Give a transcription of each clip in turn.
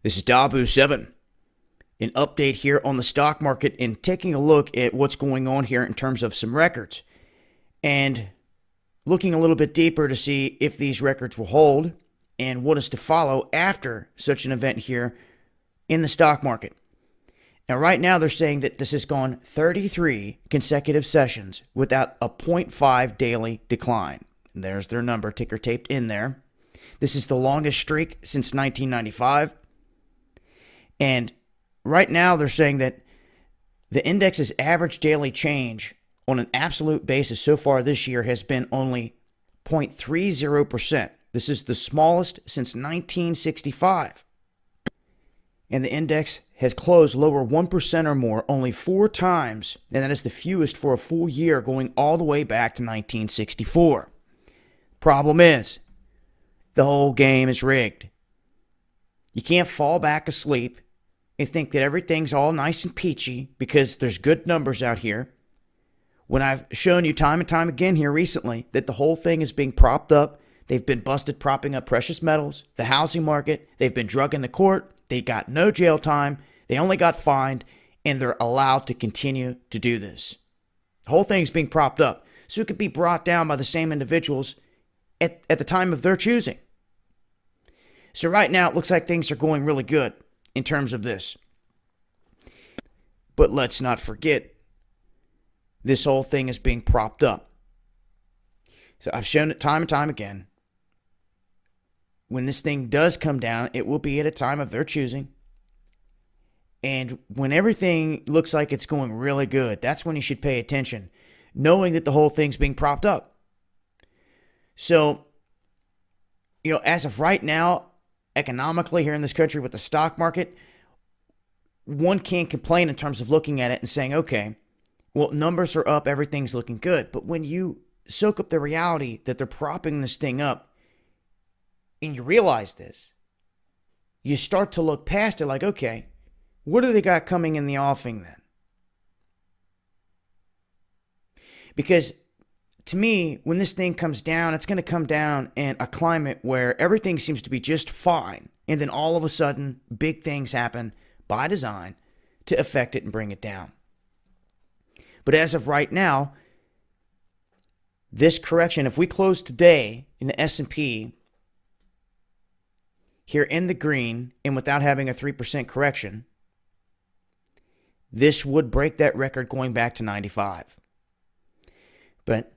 This is Dabu7. An update here on the stock market and taking a look at what's going on here in terms of some records. And looking a little bit deeper to see if these records will hold and what is to follow after such an event here in the stock market. Now, right now, they're saying that this has gone 33 consecutive sessions without a 0.5 daily decline. And there's their number, ticker taped in there. This is the longest streak since 1995. And right now, they're saying that the index's average daily change on an absolute basis so far this year has been only 0.30%. This is the smallest since 1965. And the index has closed lower 1% or more only 4 times, and that is the fewest for a full year going all the way back to 1964. Problem is, the whole game is rigged. You can't fall back asleep and think that everything's all nice and peachy because there's good numbers out here, when I've shown you time and time again here recently that the whole thing is being propped up. They've been busted propping up precious metals, the housing market. They've been drugged into court. They got no jail time. They only got fined, and they're allowed to continue to do this. The whole thing's being propped up so it could be brought down by the same individuals at the time of their choosing. So right now it looks like things are going really good in terms of this. But let's not forget, this whole thing is being propped up. So I've shown it time and time again. When this thing does come down, it will be at a time of their choosing. And when everything looks like it's going really good, that's when you should pay attention, knowing that the whole thing's being propped up. So, as of right now, economically here in this country with the stock market, one can't complain in terms of looking at it and saying, okay, well, numbers are up, everything's looking good. But when you soak up the reality that they're propping this thing up and you realize this, you start to look past it like, okay, what do they got coming in the offing then? Because to me, when this thing comes down, it's going to come down in a climate where everything seems to be just fine. And then all of a sudden, big things happen by design to affect it and bring it down. But as of right now, this correction, if we close today in the S&P here in the green and without having a 3% correction, this would break that record going back to 95. But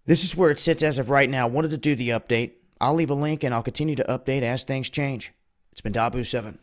this is where it sits as of right now. I wanted to do the update. I'll leave a link and I'll continue to update as things change. It's been Dabu7.